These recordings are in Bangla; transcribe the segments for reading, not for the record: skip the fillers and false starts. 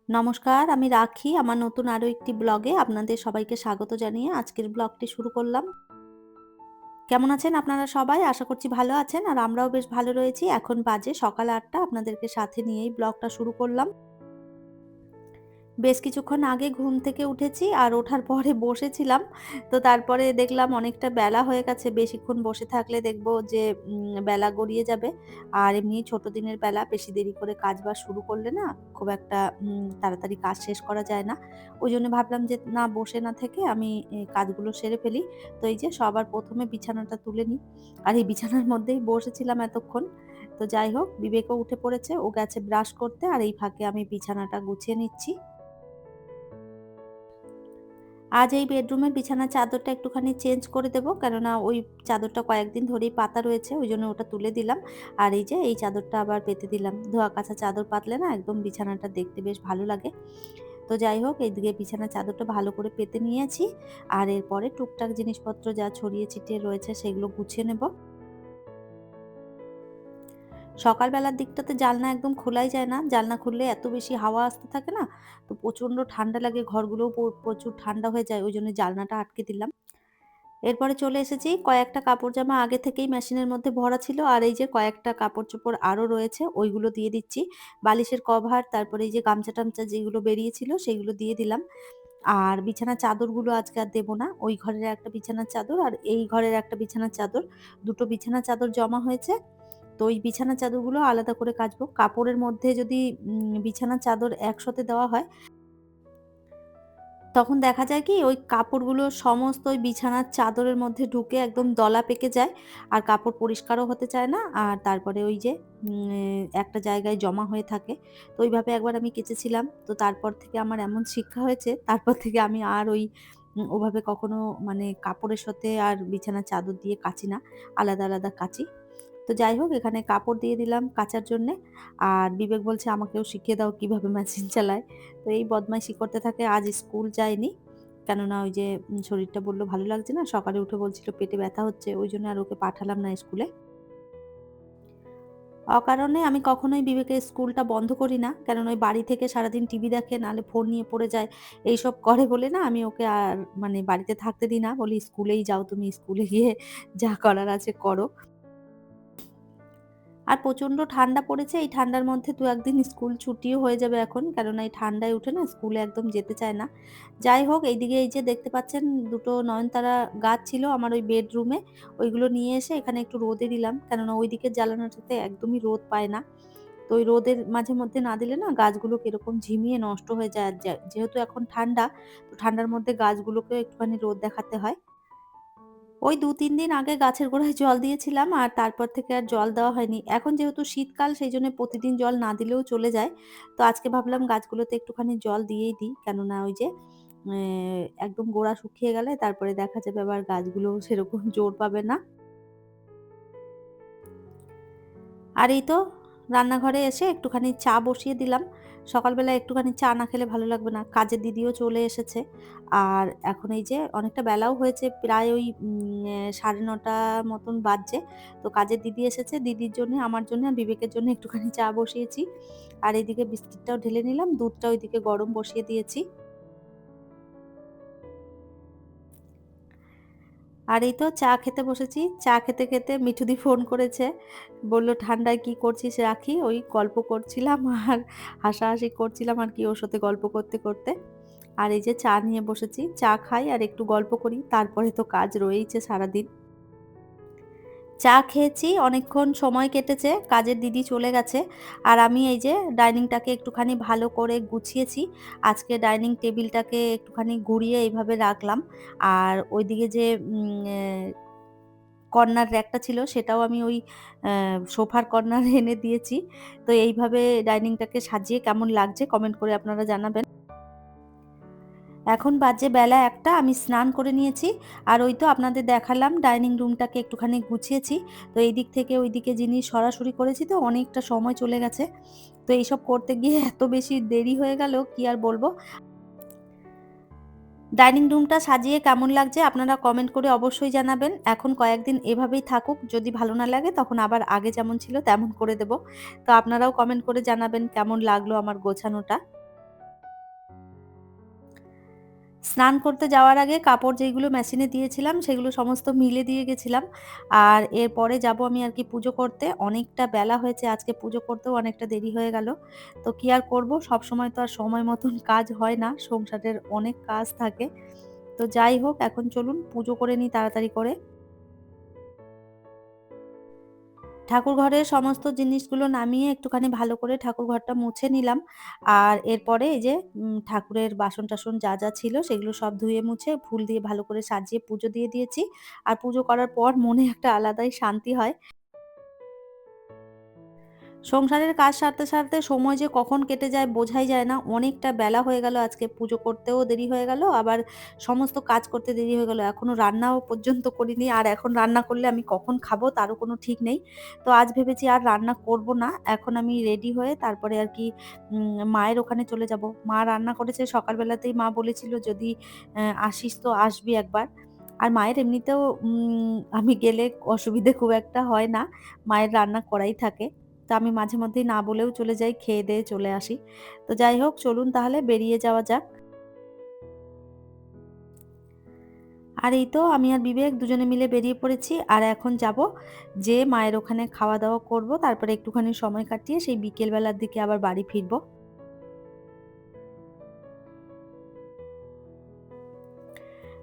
নমস্কার, আমি রাখি। আমার নতুন আরো একটি ব্লগে আপনাদের সবাইকে স্বাগত জানিয়ে আজকের ব্লগটি শুরু করলাম। কেমন আছেন আপনারা সবাই? আশা করছি ভালো আছেন আর আমরাও বেশ ভালো রয়েছি। এখন বাজে সকাল ৮টা, আপনাদেরকে সাথে নিয়েই ব্লগটা শুরু করলাম। বেশ কিছুক্ষণ আগে ঘুম থেকে উঠেছি আর ওঠার পরে বসেছিলাম। তো তারপরে দেখলাম অনেকটা বেলা হয়ে গেছে। বেশিক্ষণ বসে থাকলে দেখব যে বেলা গড়িয়ে যাবে। আর এমনি ছোট দিনের বেলা, বেশি দেরি করে কাজবাজ শুরু করলে না খুব একটা তাড়াতাড়ি কাজ শেষ করা যায় না। ওইজন্য ভাবলাম যে না, বসে না থেকে আমি কাজগুলো সেরে ফেলি। তো এই যে সবার ১ম এ বিছানাটা তুলে নিই। আর এই বিছানার মধ্যেই বসেছিলাম এতক্ষণ। তো যাই হোক, বিবেকও উঠে পড়েছে। ও গেছে ব্রাশ করতে আর এই ফাঁকে আমি বিছানাটা গুছিয়ে নিচ্ছি। আজ এই বেডরুমের বিছানার চাদরটা একটুখানি চেঞ্জ করে দেব। কেননা ওই চাদরটা কয়েকদিন ধরেই পাতা রয়েছে। ওইজন্য ওটা তুলে দিলাম। আর এই যে এই চাদরটা আবার পেতে দিলাম। ধোয়া কাচা চাদর পাতলে না একদম বিছানাটা দেখতে বেশ ভালো লাগে। তো যাই হোক, এইদিকে বিছানার চাদরটা ভালো করে পেতে নিয়েছি। আর এরপরে টুকটাক জিনিসপত্র যা ছড়িয়ে ছিটিয়ে রয়েছে সেগুলো গুছিয়ে নেব। সকালবেলার দিকটাতে জানলা একদম খোলাই যায় না। জানলা খুললে এত বেশি হাওয়া আসতে থাকে না, তো প্রচণ্ড ঠান্ডা লাগে। ঘরগুলোও প্রচুর ঠান্ডা হয়ে যায়। ওইজন্য জানলাটা আটকে দিলাম। এরপরে চলে এসেছি। কয়েকটা কাপড়-জামা আগে থেকেই মেশিনের মধ্যে ভরা ছিল। আর এই যে কয়েকটা কাপড়-চোপড় আরো রয়েছে, ওইগুলো দিয়ে দিচ্ছি। বালিশের কভার, তারপরে এই যে গামছা-টামছা যেগুলো বেরিয়েছিল সেগুলো দিয়ে দিলাম। আর বিছানার চাদরগুলো আজকে আর দেব না। ওই ঘরের একটা বিছানার চাদর আর এই ঘরের একটা বিছানার চাদর, দুটো বিছানার চাদর জমা হয়েছে। তো ওই বিছানার চাদরগুলো আলাদা করে কাচবো। কাপড়ের মধ্যে যদি বিছানার চাদর একসাথে দেওয়া হয়, তখন দেখা যায় কি ওই কাপড়গুলো সমস্ত ওই বিছানার চাদরের মধ্যে ঢুকে একদম দলা পেকে যায়। আর কাপড় পরিষ্কারও হতে চায় না। আর তারপরে ওই যে একটা জায়গায় জমা হয়ে থাকে। তো ওইভাবে একবার আমি কেচেছিলাম। তো তারপর থেকে আমার এমন শিক্ষা হয়েছে, তারপর থেকে আমি আর ওই ওভাবে কখনো মানে কাপড়ের সাথে আর বিছানার চাদর দিয়ে কাচি না। আলাদা, আলাদা কাচি। তো যাই হোক, এখানে কাপড় দিয়ে দিলাম কাচার জন্যে। আর বিবেক বলছে আমাকেও শিখিয়ে দাও কিভাবে মেশিন চালায়। তো এই বদমাইশি করতে থাকে। আজ স্কুল যায়নি। কেননা ওই যে শরীরটা বলল ভালো লাগছে না। সকালে উঠে বলছিল পেটে ব্যথা হচ্ছে। ওইজন্য আর ওকে পাঠালাম না স্কুলে। অকারণে আমি কখনোই বিবেকের স্কুলটা বন্ধ করি না। কেননা ওই বাড়ি থেকে সারাদিন টিভি দেখে, নাহলে ফোন নিয়ে পড়ে যায়। এইসব করে বলে না আমি ওকে আর মানে বাড়িতে থাকতে দিই না। বলি স্কুলেই যাও তুমি, স্কুলে গিয়ে যা করার আছে করো। আর প্রচণ্ড ঠান্ডা পড়েছে। এই ঠান্ডার মধ্যে ২-১ দিন স্কুল ছুটিও হয়ে যাবে এখন। কেননা এই ঠান্ডায় উঠে না স্কুলে একদম যেতে চায় না। যাই হোক, এইদিকে এই যে দেখতে পাচ্ছেন ২ টো নয়নতারা গাছ ছিল আমার ওই বেডরুমে। ওইগুলো নিয়ে এসে এখানে একটু রোদে দিলাম। কেননা ওইদিকের জানালাটাতে একদমই রোদ পায় না। তো ওই রোদের মাঝে মধ্যে না দিলে না গাছগুলো কিরকম ঝিমিয়ে নষ্ট হয়ে যায়। আর যেহেতু এখন ঠান্ডা, তো ঠান্ডার মধ্যে গাছগুলোকেও একটুখানি রোদ দেখাতে হয়। ওই ২-৩ দিন আগে গাছের গোড়ায় জল দিয়েছিলাম আর তারপর থেকে আর জল দেওয়া হয়নি। এখন যেহেতু শীতকাল সেইজন্য প্রতিদিন জল না দিলেও চলে যায়। তো আজকে ভাবলাম গাছগুলোতে একটুখানি জল দিয়েই দিই। কেননা ওই যে একদম গোড়া শুকিয়ে গেলে তারপরে দেখা যাবে আবার গাছগুলো সেরকম জোর পাবে না। আর এই তো রান্নাঘরে এসে একটুখানি চা বসিয়ে দিলাম। সকালবেলা একটুখানি চা না খেলে ভালো লাগবে না। কাজের দিদিও চলে এসেছে। আর এখন এই যে অনেকটা বেলাও হয়েছে, প্রায় ওই ৯:৩০ মতন বাজছে। তো কাজের দিদি এসেছে। দিদির জন্যে, আমার জন্যে আর বিবেকের জন্য একটুখানি চা বসিয়েছি। আর এদিকে বিস্কিটটাও ঢেলে নিলাম। দুধটা ওইদিকে গরম বসিয়ে দিয়েছি। আর এই তো চা খেতে বসেছি। চা খেতে, খেতে মিঠুদি ফোন করেছে। বলল, "ঠান্ডায় কি করছিস রাখি?" ওই গল্প করছিলাম আর হাসাহাসি করছিলাম আরকি ওর সাথে গল্প করতে, করতে। আর এই যে চা নিয়ে বসেছি। চা খাই আর একটু গল্প করি। তারপরে তো কাজ রয়েইছে সারাদিন। চা খেয়েছি, অনেকক্ষণ সময় কেটেছে। কাজের দিদি চলে গেছে। আর আমি এই যে ডাইনিংটাকে একটুখানি ভালো করে গুছিয়েছি। আজকে ডাইনিং টেবিলটাকে একটুখানি ঘুরিয়ে এইভাবে রাখলাম। আর ওইদিকে যে উম এ কর্নার র‍্যাকটা ছিল সেটাও আমি ওই সোফার কর্নারে এনে দিয়েছি। তো এইভাবে ডাইনিংটাকে সাজিয়ে কেমন লাগছে কমেন্ট করে আপনারা জানাবেন। এখন বাজে বেলা ১টা, আমি স্নান করে নিয়েছি। আর ওই তো আপনাদের দেখালাম ডাইনিং রুমটাকে একটুখানি গুছিয়েছি। তো এইদিক থেকে ওইদিকে জিনিস সরাসরি করেছি তো অনেকটা সময় চলে গেছে। তো এইসব করতে গিয়ে এত বেশি দেরি হয়ে গেল কি আর বলব। ডাইনিং রুমটা সাজিয়ে কেমন লাগছে আপনারা কমেন্ট করে অবশ্যই জানাবেন। এখন কয়েকদিন এভাবেই থাকুক। যদি ভালো না লাগে তখন আবার আগে যেমন ছিল তেমন করে দেব। তো আপনারাও কমেন্ট করে জানাবেন কেমন লাগলো আমার গোছানোটা। স্নান করতে যাওয়ার আগে কাপড় যেইগুলো মেশিনে দিয়েছিলাম সেগুলো সমস্ত মিলে দিয়ে গেছিলাম। আর এরপরে যাবো আমি আর কি পুজো করতে। অনেকটা বেলা হয়েছে, আজকে পুজো করতেও অনেকটা দেরি হয়ে গেল। তো কি আর করব, সবসময় তো আর সময় মতন কাজ হয় না। সংসারের অনেক কাজ থাকে। তো যাই হোক, এখন চলুন পুজো করে নিই তাড়াতাড়ি করে। ঠাকুরঘরের সমস্ত জিনিসগুলো নামিয়ে একটুখানি ভালো করে ঠাকুরঘরটা মুছে নিলাম। আর এরপরে এই যে ঠাকুরের বাসন-টাসন যা, যা ছিল সেগুলো সব ধুয়ে মুছে ফুল দিয়ে ভালো করে সাজিয়ে পুজো দিয়ে দিয়েছি। আর পুজো করার পর মনে একটা আলাদাই শান্তি হয়। সংসারের কাজ সারতে, সারতে সময় যে কখন কেটে যায় বোঝাই যায় না। অনেকটা বেলা হয়ে গেল, আজকে পুজো করতেও দেরি হয়ে গেল, আবার সমস্ত কাজ করতে দেরি হয়ে গেল। এখনো রান্নাও পর্যন্ত করিনি। আর এখন রান্না করলে আমি কখন খাবো তারও কোনো ঠিক নেই। তো আজ ভেবেছি আর রান্না করব না। এখন আমি রেডি হয়ে তারপরে আর কি মায়ের ওখানে চলে যাব। মা রান্না করেছে সকালবেলাতেই, মা বলেছিল যদি আসিস তো আসবি একবার। আর মায়ের এমনিতেও আমি গেলে অসুবিধে খুব একটা হয় না। মায়ের রান্না করাই থাকে। তো আমি মাঝে মধ্যেই না বলেও চলে যাই, খেয়ে-দেয়ে চলে আসি। তো যাই হোক, চলুন তাহলে বেরিয়ে যাওয়া যাক। আর এই তো আমি আর বিবেক দুজনে মিলে বেরিয়ে পড়েছি। আর এখন যাবো, যেয়ে মায়ের ওখানে খাওয়া-দাওয়া করব। তারপরে একটুখানি সময় কাটিয়ে সেই বিকেল বেলার দিকে আবার বাড়ি ফিরব।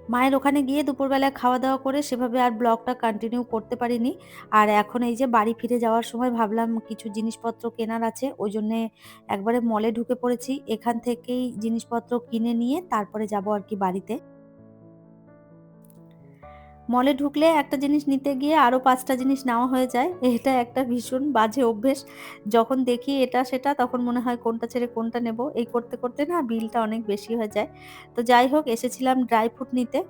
মায়ের ওখানে গিয়ে দুপুরবেলায় খাওয়া-দাওয়া করে সেভাবে আর ব্লগটা কন্টিনিউ করতে পারিনি। আর এখন এই যে বাড়ি ফিরে যাওয়ার সময় ভাবলাম কিছু জিনিসপত্র কেনার আছে। ওইজন্যে একবারে মলে ঢুকে পড়েছি। এখান থেকেই জিনিসপত্র কিনে নিয়ে তারপরে যাবো আরকি বাড়িতে। মলে ঢুকলে একটা জিনিস নিতে গিয়ে আরো ৫ টা জিনিস নেওয়া হয়ে যায়। এটা একটা ভীষণ বাজে অভ্যেস। যখন দেখি এটা সেটা তখন মনে হয় কোনটা ছেড়ে কোনটা নেব। এই করতে, করতে না বিলটা অনেক বেশি হয়ে যায়। তো যাই হোক, এসেছিলাম ড্রাই ফ্রুট নিতে।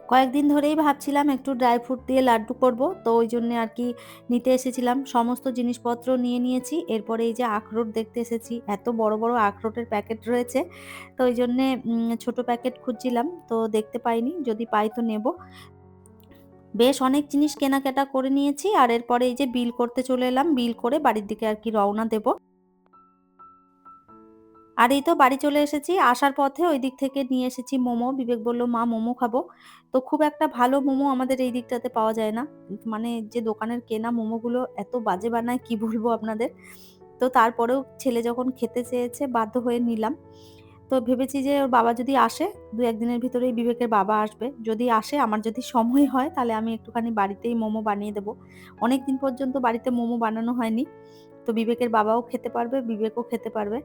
কয়েকদিন ধরেই ভাবছিলাম একটু ড্রাই ফ্রুট দিয়ে লাড্ডু করব। তো ওইজন্যে আরকি নিতে এসেছিলাম। সমস্ত জিনিসপত্র নিয়ে নিয়েছি। এরপরে এই যে আখরোট দেখতে এসেছি। এত বড়, বড় আখরোটের প্যাকেট রয়েছে। তো ওইজন্যে ছোট প্যাকেট খুঁজছিলাম। তো দেখতে পাইনি। যদি পাই তো নেব। বেশ অনেক জিনিস কেনাকাটা করে নিয়েছি। আর এরপরে এই যে বিল করতে চলে এলাম। বিল করে বাড়ির দিকে আরকি রওনা দেব। আর এই তো বাড়ি চলে এসেছি। আসার পথে ওই দিক থেকে নিয়ে এসেছি মোমো। বিবেক বলল, "মা মোমো খাবো।" তো খুব একটা ভালো মোমো আমাদের এই দিকটাতে পাওয়া যায় না। মানে যে দোকানের কেনা মোমোগুলো এত বাজে বানায় কি বলবো আপনাদের। তো তারপরেও ছেলে যখন খেতে চেয়েছে বাধ্য হয়ে নিলাম। তো ভেবেছি যে ওর বাবা যদি আসে, ২-১ দিনের ভিতরেই বিবেকের বাবা আসবে। যদি আসে, আমার যদি সময় হয় তাহলে আমি একটুখানি বাড়িতেই মোমো বানিয়ে দেব। অনেকদিন পর্যন্ত বাড়িতে মোমো বানানো হয়নি। তো বিবেকের বাবাও খেতে পারবে, বিবেকও খেতে পারবে।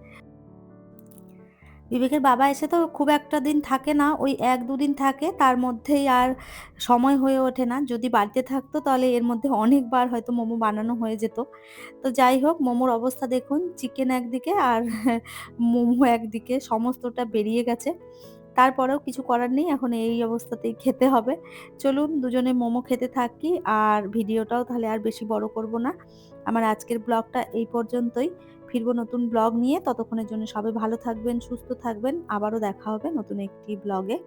বিবেকের বাবা এসে তো খুব একটা দিন থাকে না। ওই ১-২ দিন থাকে। তার মধ্যেই আর সময় হয়ে ওঠে না। যদি বাড়িতে থাকতো তাহলে এর মধ্যে অনেকবার হয়তো মোমো বানানো হয়ে যেত। তো যাই হোক, মোমোর অবস্থা দেখুন। চিকেন একদিকে আর মোমো একদিকে, সমস্তটা বেরিয়ে গেছে। তারপরেও কিছু করার নেই। এখন এই অবস্থাতেই খেতে হবে। চলুন দুজনে মোমো খেতে থাকি। আর ভিডিওটাও তাহলে আর বেশি বড় করব না। আমার আজকের ব্লগটা এই পর্যন্তই। ফিরবো নতুন ব্লগ নিয়ে। ততক্ষণের জন্য সবাই ভালো থাকবেন, সুস্থ থাকবেন। আবারও দেখা হবে নতুন একটি ব্লগে।